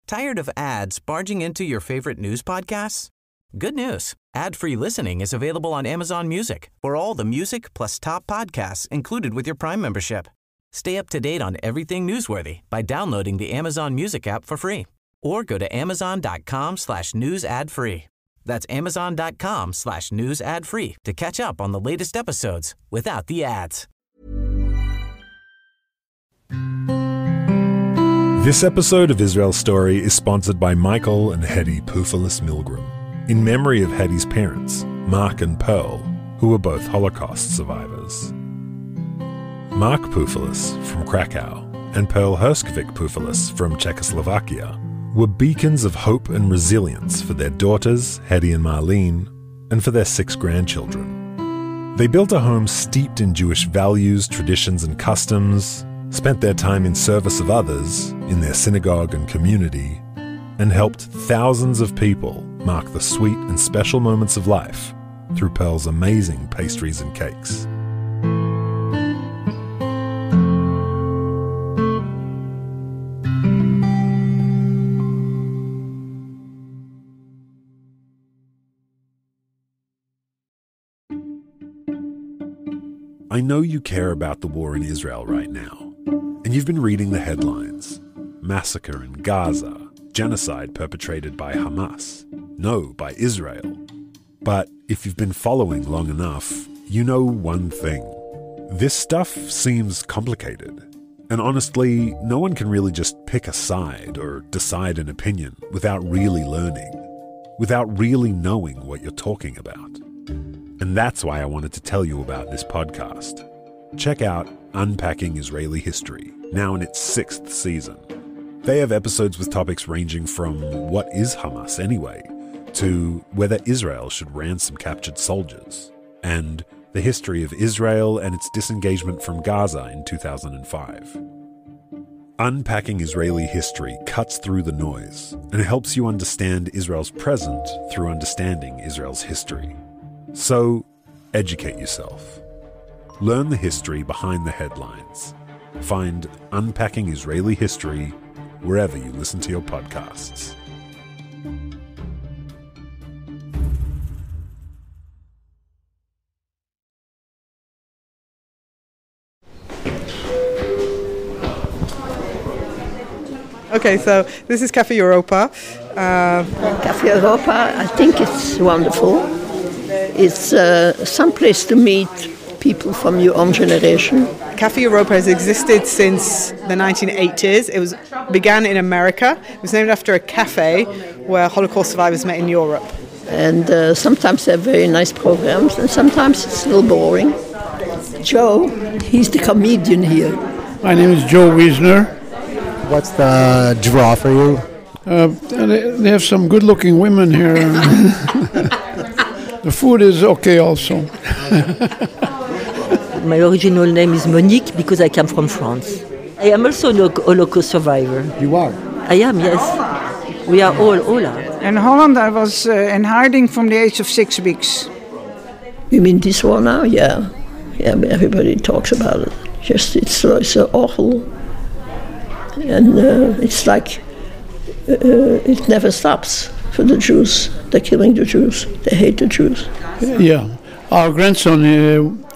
Tired of ads barging into your favorite news podcasts? Good news. Ad-free listening is available on Amazon Music for all the music plus top podcasts included with your Prime membership. Stay up to date on everything newsworthy by downloading the Amazon Music app for free or go to amazon.com/news ad free. That's amazon.com/news ad free to catch up on the latest episodes without the ads. This episode of Israel Story is sponsored by Michael and Hedy Poufalis-Milgram, in memory of Hedy's parents, Mark and Pearl, who were both Holocaust survivors. Mark Poufalis from Krakow and Pearl Herskovic-Poufalis from Czechoslovakia were beacons of hope and resilience for their daughters, Hedy and Marlene, and for their 6 grandchildren. They built a home steeped in Jewish values, traditions, and customs, spent their time in service of others, in their synagogue and community, and helped thousands of people mark the sweet and special moments of life through Pearl's amazing pastries and cakes. I know you care about the war in Israel right now, and you've been reading the headlines. Massacre in Gaza, genocide perpetrated by Hamas. No, by Israel. But if you've been following long enough, you know one thing. This stuff seems complicated. And honestly, no one can really just pick a side or decide an opinion without really learning, without really knowing what you're talking about. And that's why I wanted to tell you about this podcast. Check out Unpacking Israeli History, now in its 6th season. They have episodes with topics ranging from what is Hamas anyway, to whether Israel should ransom captured soldiers, and the history of Israel and its disengagement from Gaza in 2005. Unpacking Israeli History cuts through the noise and helps you understand Israel's present through understanding Israel's history. So, educate yourself. Learn the history behind the headlines. Find Unpacking Israeli History wherever you listen to your podcasts. Okay, so this is Cafe Europa. Cafe Europa, I think it's wonderful. It's some place to meet people from your own generation. Cafe Europa has existed since the 1980s. It began in America. It was named after a cafe where Holocaust survivors met in Europe. And sometimes they have very nice programs, and sometimes it's a little boring. Joe, he's the comedian here. My name is Joe Wiesner. What's the draw for you? They have some good-looking women here. The food is okay also. My original name is Monique because I come from France. I am also a Holocaust survivor. You are? I am, yes. We are all are. In Holland I was in hiding from the age of 6 weeks. You mean this war now? Yeah. Yeah, but everybody talks about it. Just it's so awful. And it's like it never stops for the Jews. They're killing the Jews. They hate the Jews. Yeah. Our grandson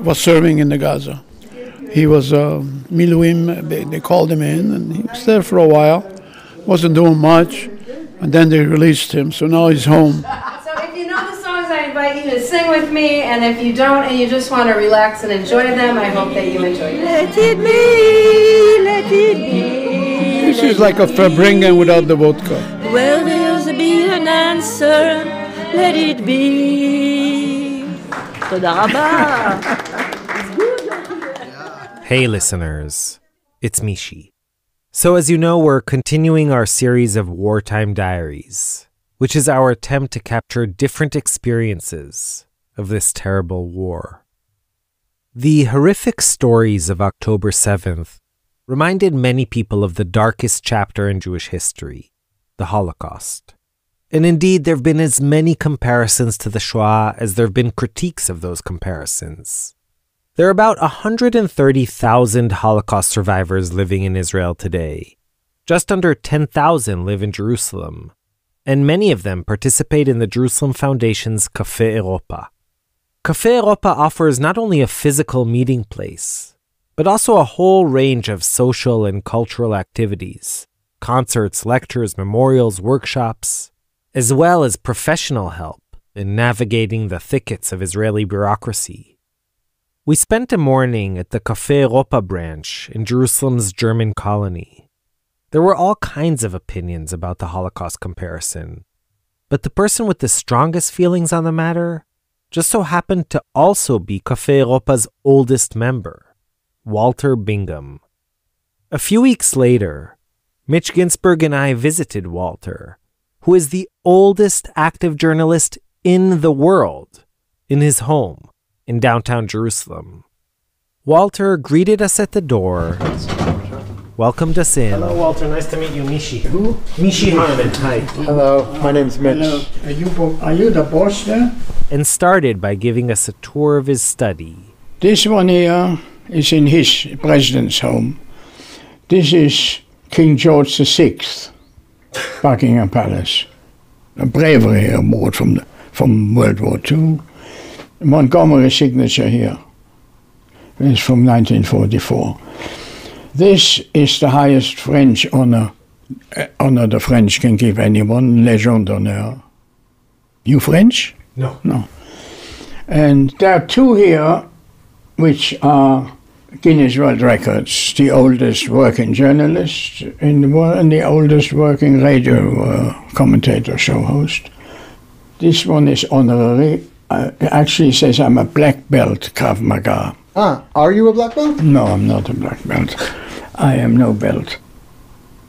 was serving in the Gaza. He was Miluim, they called him in, and he was there for a while. Wasn't doing much, and then they released him, so now he's home. So if you know the songs, I invite you to sing with me, and if you don't and you just want to relax and enjoy them, I hope that you enjoy them. Let it be, let it be. This is like a Fabringen without the vodka. Well, there's be an answer, let it be. Toda rabba. Hey listeners, it's Mishi. So as you know, we're continuing our series of Wartime Diaries, which is our attempt to capture different experiences of this terrible war. The horrific stories of October 7th reminded many people of the darkest chapter in Jewish history, the Holocaust. And indeed, there have been as many comparisons to the Shoah as there have been critiques of those comparisons. There are about 130,000 Holocaust survivors living in Israel today, Just under 10,000 live in Jerusalem, and many of them participate in the Jerusalem Foundation's Café Europa. Café Europa offers not only a physical meeting place, but also a whole range of social and cultural activities, concerts, lectures, memorials, workshops, as well as professional help in navigating the thickets of Israeli bureaucracy. We spent a morning at the Café Europa branch in Jerusalem's German colony. There were all kinds of opinions about the Holocaust comparison, but the person with the strongest feelings on the matter just so happened to also be Café Europa's oldest member, Walter Bingham. A few weeks later, Mitch Ginsburg and I visited Walter, who is the oldest active journalist in the world, in his home in downtown Jerusalem. Walter greeted us at the door, welcomed us in. Hello, Walter. Nice to meet you, Mishi. Who? Mishi Harman. Hi. Hello, my name's Mitch. Hello. Are you the boss there? And started by giving us a tour of his study. This one here is in his president's home. This is King George VI, Buckingham Palace. A bravery award from World War II. Montgomery's signature here is from 1944. This is the highest French honor the French can give anyone, Légion d'honneur. You French? No. No. And there are two here which are Guinness World Records, the oldest working journalist in the world and the oldest working radio commentator, show host. This one is honorary. Actually says I'm a black belt Krav Maga. Ah, are you a black belt? No, I'm not a black belt. I am no belt.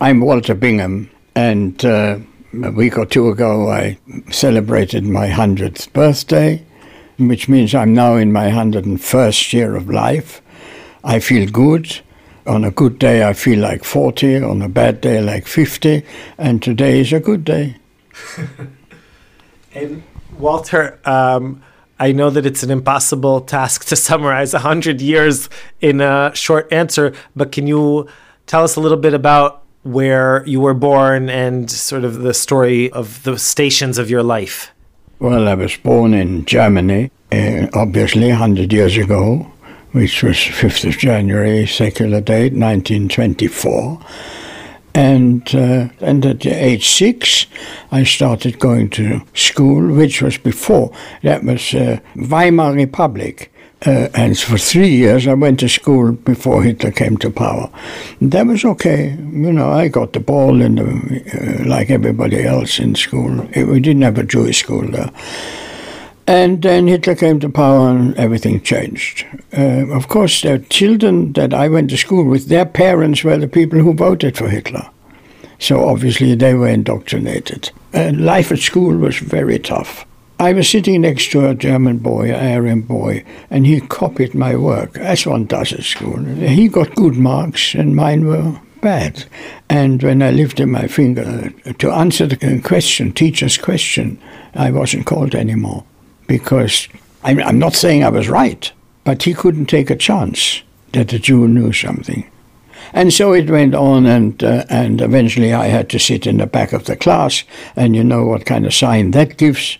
I'm Walter Bingham, and a week or two ago I celebrated my 100th birthday, which means I'm now in my 101st year of life. I feel good. On a good day I feel like 40, on a bad day like 50, and today is a good day. And Walter, I know that it's an impossible task to summarize 100 years in a short answer, but can you tell us a little bit about where you were born and sort of the story of the stations of your life? Well, I was born in Germany, obviously 100 years ago, which was 5th of January, secular date, 1924. And at age 6, I started going to school, which was before. That was Weimar Republic. And for 3 years, I went to school before Hitler came to power. And that was okay. You know, I got the ball like everybody else in school. We didn't have a Jewish school there. And then Hitler came to power and everything changed. Of course, the children that I went to school with, their parents were the people who voted for Hitler. So obviously they were indoctrinated. And life at school was very tough. I was sitting next to a German boy, an Aryan boy, and he copied my work, as one does at school. He got good marks and mine were bad. And when I lifted my finger to answer the question, teacher's question, I wasn't called anymore. Because I'm not saying I was right, but he couldn't take a chance that the Jew knew something. And so it went on, and eventually I had to sit in the back of the class, and you know what kind of sign that gives.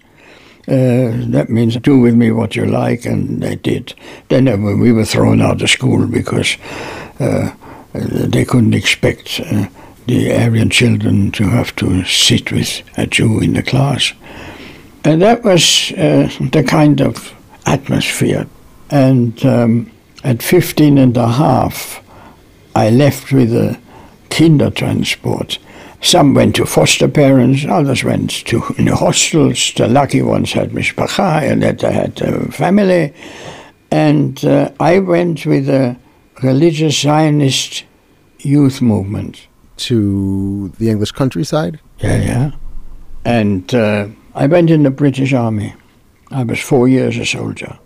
That means do with me what you like, and they did. Then we were thrown out of school because they couldn't expect the Aryan children to have to sit with a Jew in the class. And that was the kind of atmosphere. And at 15 and a half, I left with a Kindertransport. Some went to foster parents, others went to hostels. The lucky ones had mishpacha, and that they had a family. And I went with a religious Zionist youth movement. To the English countryside? Yeah. And I went in the British Army. I was 4 years a soldier.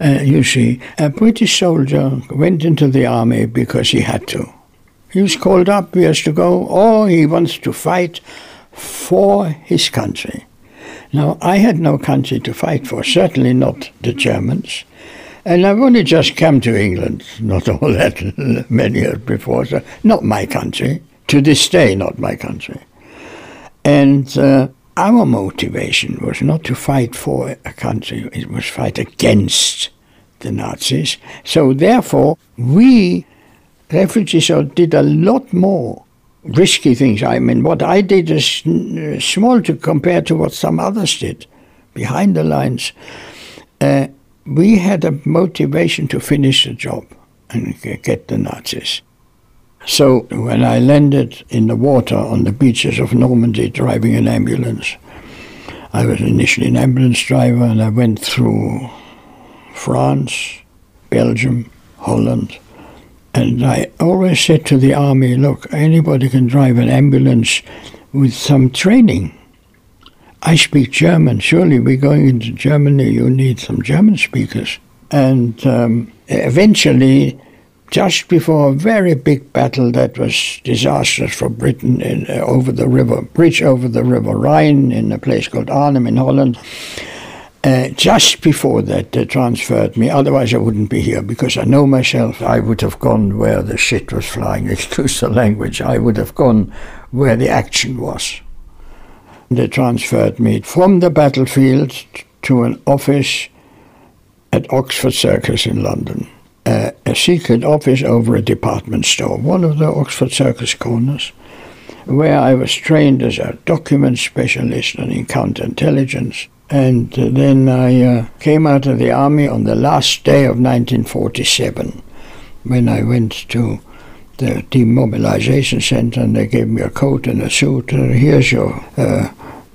You see, a British soldier went into the army because he had to. He was called up, he has to go, or he wants to fight for his country. Now, I had no country to fight for, certainly not the Germans. And I've only just come to England, not all that many years before, so not my country. To this day, not my country. And our motivation was not to fight for a country, it was fight against the Nazis. So therefore, we refugees did a lot more risky things. I mean, what I did is small to compare to what some others did behind the lines. We had a motivation to finish the job and get the Nazis. So when I landed in the water on the beaches of Normandy driving an ambulance, I was initially an ambulance driver, and I went through France, Belgium, Holland, and I always said to the army, look, anybody can drive an ambulance with some training. I speak German. Surely we're going into Germany, you need some German speakers. And eventually, just before a very big battle that was disastrous for Britain bridge over the river Rhine in a place called Arnhem in Holland, just before that they transferred me. Otherwise I wouldn't be here, because I know myself. I would have gone where the shit was flying, excuse the language. I would have gone where the action was. They transferred me from the battlefield to an office at Oxford Circus in London. A secret office over a department store, one of the Oxford Circus corners, where I was trained as a document specialist and in counterintelligence. And then I came out of the army on the last day of 1947, when I went to the demobilization center, and they gave me a coat and a suit. Here's your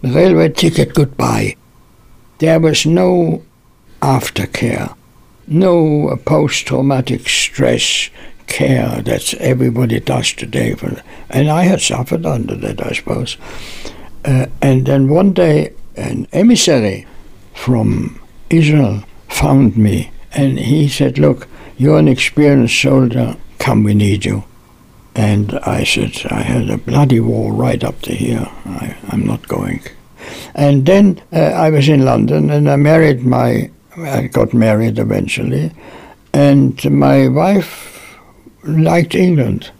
railway ticket, goodbye. There was no aftercare, no post-traumatic stress care that everybody does today. And I had suffered under that, I suppose. And then one day, an emissary from Israel found me, and he said, look, you're an experienced soldier, come, we need you. And I said, I had a bloody war right up to here, I'm not going. And then I was in London, and I got married eventually, and my wife liked England.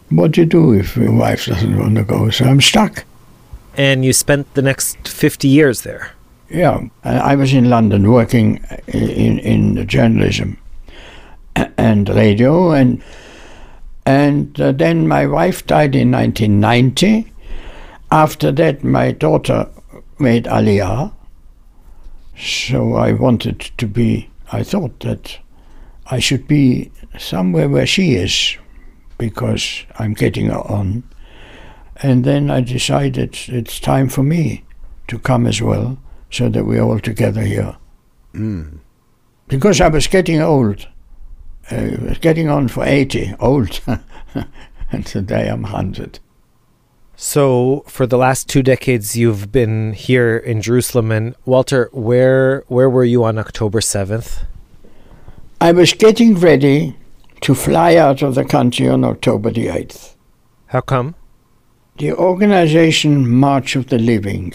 What do you do if your wife doesn't want to go? So I'm stuck. And you spent the next 50 years there. Yeah, I was in London working in journalism and radio, and then my wife died in 1990. After that, my daughter made Aliyah, so I thought that I should be somewhere where she is, because I'm getting her on. And then I decided it's time for me to come as well, so that we're all together here. Mm. Because I was getting old. I was getting on for 80, old. And today I'm 100. So for the last 2 decades, you've been here in Jerusalem. And Walter, where were you on October 7th? I was getting ready to fly out of the country on October the 8th. How come? The organization March of the Living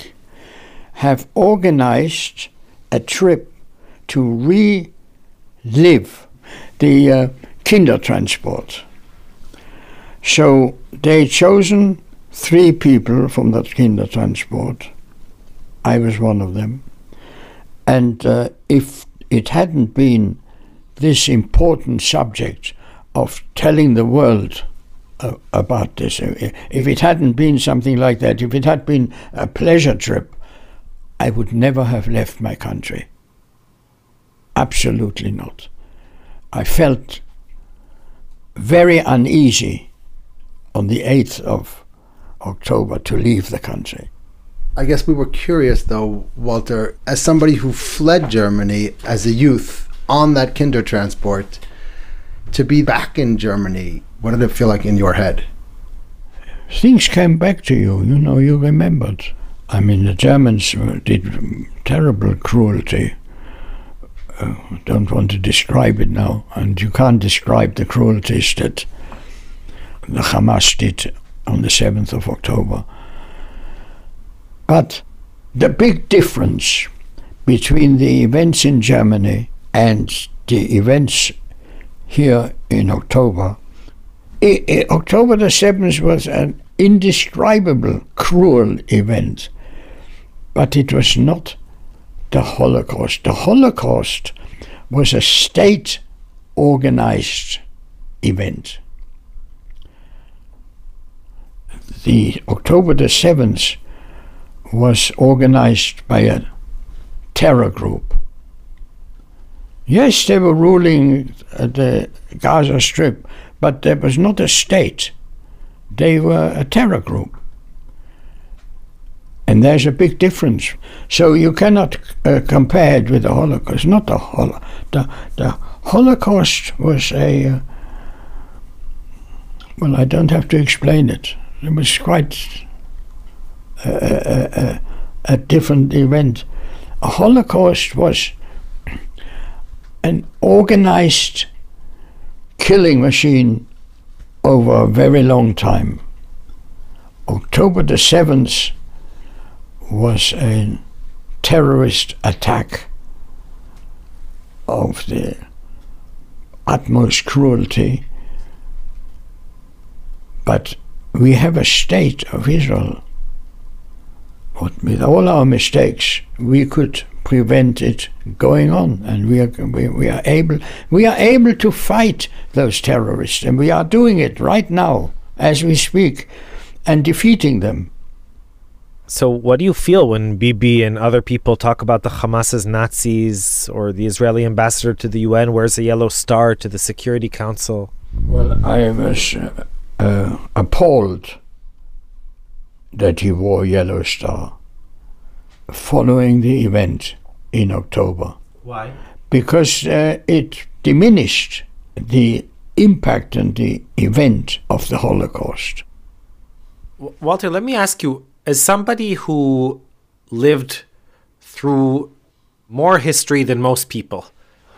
have organized a trip to relive the Kindertransport. So they chosen 3 people from that Kindertransport. I was one of them. And if it hadn't been this important subject of telling the world about this, if it hadn't been something like that, if it had been a pleasure trip, I would never have left my country. Absolutely not. I felt very uneasy on the 8th of October to leave the country. I guess we were curious, though, Walter, as somebody who fled Germany as a youth on that Kindertransport, to be back in Germany, what did it feel like in your head? Things came back to you, you remembered. I mean, the Germans did terrible cruelty. Don't want to describe it now, and you can't describe the cruelties that the Hamas did on the 7th of October. But the big difference between the events in Germany and the events here in October, October the 7th was an indescribable, cruel event. But it was not the Holocaust. The Holocaust was a state-organized event. The October the 7th was organized by a terror group. Yes, they were ruling the Gaza Strip, but there was not a state. They were a terror group. And there's a big difference. So you cannot compare it with the Holocaust. Not the Holocaust was a... well, I don't have to explain it. It was quite a different event. A Holocaust was an organized killing machine over a very long time. October the 7th was a terrorist attack of the utmost cruelty. But we have a state of Israel. But with all our mistakes, we could prevent it going on, and we are able to fight those terrorists, and we are doing it right now as we speak, and defeating them. So what do you feel when Bibi and other people talk about the Hamas as Nazis, or the Israeli ambassador to the UN wears a yellow star to the Security Council? Well, I was appalled that he wore a yellow star following the event in October. Why? Because it diminished the impact and the event of the Holocaust. Walter, let me ask you, as somebody who lived through more history than most people,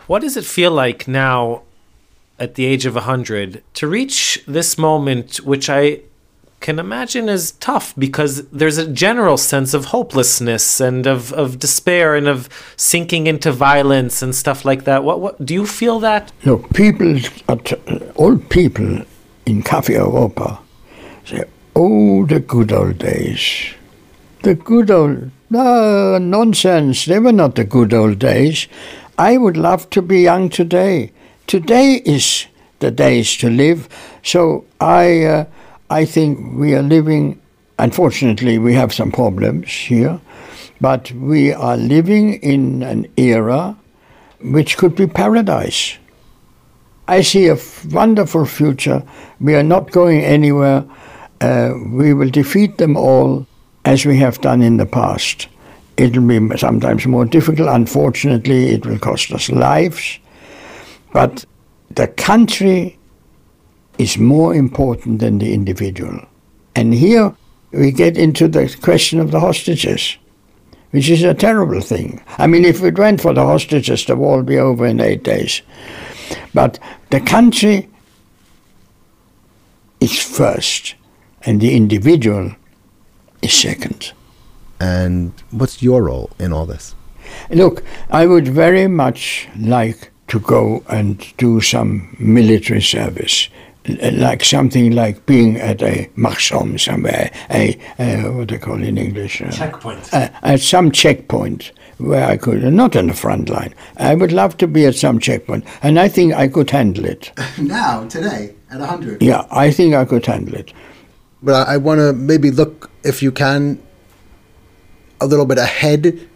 what does it feel like now, at the age of 100, to reach this moment, which I can imagine is tough, because there's a general sense of hopelessness and of despair and of sinking into violence and stuff like that. What do you feel that? Look, old people in Café Europa say, oh, the good old days. The good old... No, nonsense. They were not the good old days. I would love to be young today. Today is the days to live. So I think we are living... Unfortunately, we have some problems here. But we are living in an era which could be paradise. I see a wonderful future. We are not going anywhere. We will defeat them all as we have done in the past. It will be sometimes more difficult. Unfortunately, it will cost us lives. But the country is more important than the individual. And here we get into the question of the hostages, which is a terrible thing. I mean, if it went for the hostages, the war would be over in 8 days. But the country is first, and the individual is second. And what's your role in all this? Look, I would very much like to go and do some military service, like something like being at a Machsom somewhere, what do they call it in English? Checkpoint. At some checkpoint where I could, not on the front line. I would love to be at some checkpoint, and I think I could handle it. Now, today, at 100? Yeah, I think I could handle it. But I want to maybe look, if you can, a little bit ahead.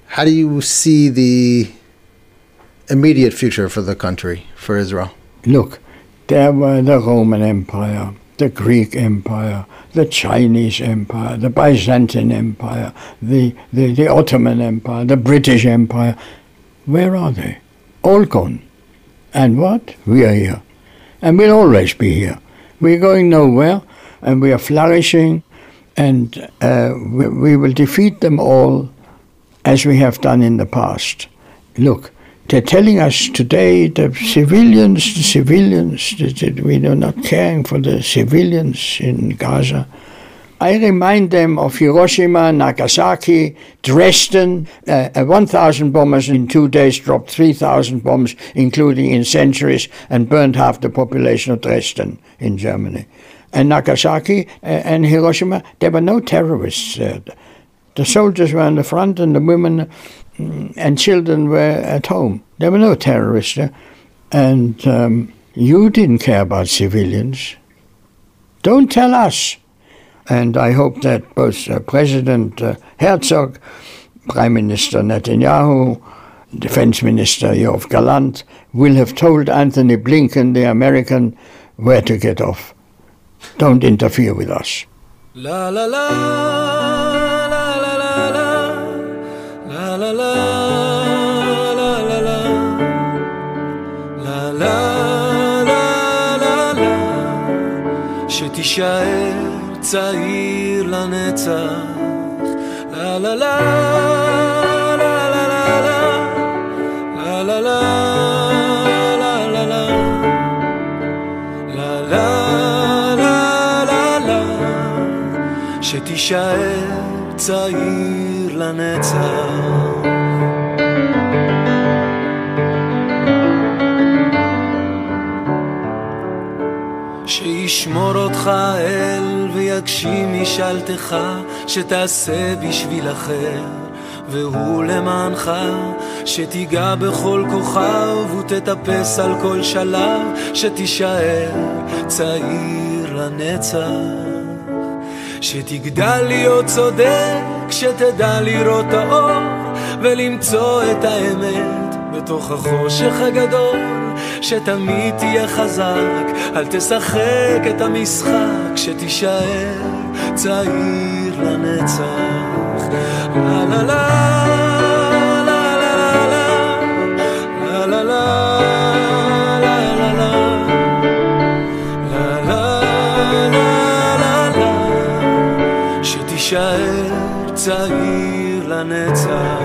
How do you see the immediate future for the country, for Israel? Look, there were the Roman Empire, the Greek Empire, the Chinese Empire, the Byzantine Empire, the Ottoman Empire, the British Empire. Where are they? All gone. And what? We are here. And we'll always be here. We're going nowhere, and we are flourishing, and we will defeat them all as we have done in the past. Look, they're telling us today, the civilians, we are not caring for the civilians in Gaza. I remind them of Hiroshima, Nagasaki, Dresden. 1,000 bombers in 2 days dropped 3,000 bombs, including incendiaries, and burned half the population of Dresden in Germany. And Nagasaki and Hiroshima, there were no terrorists there. The soldiers were on the front and the women and children were at home. There were no terrorists there. And you didn't care about civilians. Don't tell us. And I hope that both President Herzog, Prime Minister Netanyahu, Defense Minister Yoav Gallant will have told Anthony Blinken, the American, where to get off. Don't interfere with us. La la la, la la la la, la la la, la la la, la la la la, שתישאר צעיר לנצח. La la la, la la la la, la la la, la la la, la la la, שתישאר צעיר לנצח. שישמור אותך אל ויגשים משאלתך, שתעשה בשביל אחר והוא למענך, שתיגע בכל כוכב ותטפס על כל שלב, שתישאר צעיר לנצח, שתגדל להיות צודק, שתדע לראות האור ולמצוא את האמת בתוך החושך הגדול, שתמיד תהיה חזק, אל תשחק את המשחק, שתישאר צעיר לנצח. לה לה לה, לה לה לה, לה לה לה, לה לה לה, לה לה לה, שתישאר צעיר לנצח.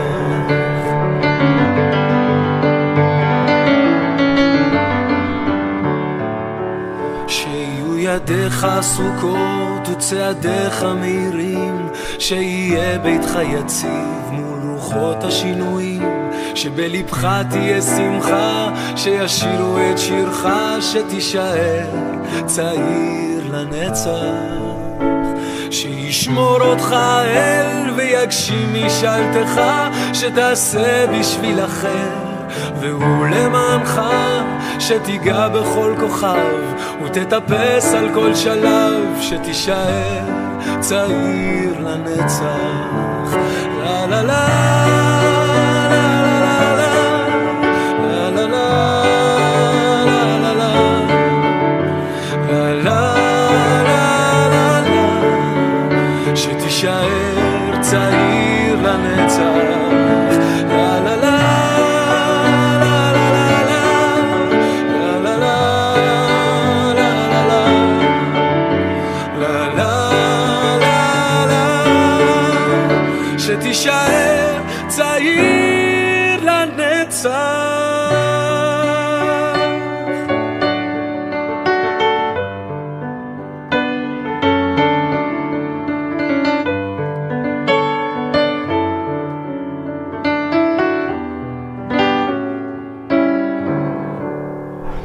ידיך עסוקות וצעדיך מהירים, שיהיה ביתך יציב מול רוחות השינויים, שבלבך תהיה שמחה, שישירו את שירך, שתישאר צעיר לנצח, שישמור אותך אל ויגשים משאלתך, שתעשה בשביל אחר והוא למענך, שתיגע בכל כוכב ותטפס על כל שלב, שתישאר צעיר לנצח. לה לה לה, לה לה לה, לה לה לה, לה לה לה, לה לה לה, שתישאר צעיר לנצח. לה לה לה, שתישאר צעיר לנצח.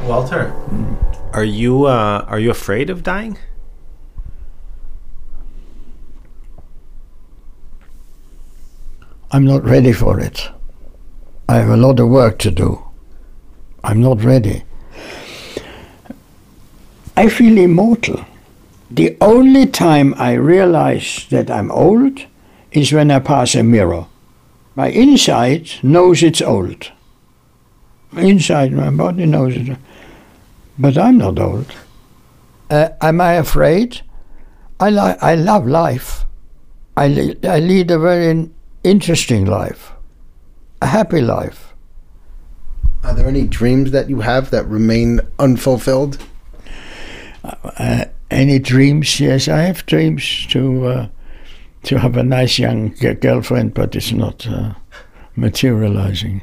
Walter, are you afraid of dying? I'm not ready for it. I have a lot of work to do. I'm not ready. I feel immortal. The only time I realize that I'm old is when I pass a mirror. My inside knows it's old. Inside my body knows it. But I'm not old. Am I afraid? I love life. I lead a very interesting life, a happy life. Are there any dreams that you have that remain unfulfilled? Any dreams? Yes, I have dreams to have a nice young girlfriend, but it's not materializing.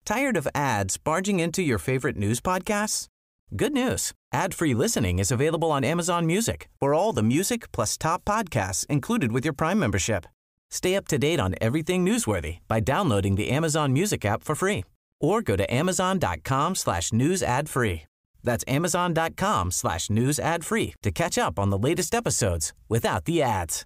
Tired of ads barging into your favorite news podcasts? Good news. Ad-free listening is available on Amazon Music for all the music plus top podcasts included with your Prime membership. Stay up to date on everything newsworthy by downloading the Amazon Music app for free or go to amazon.com/news ad free. That's amazon.com/news ad free to catch up on the latest episodes without the ads.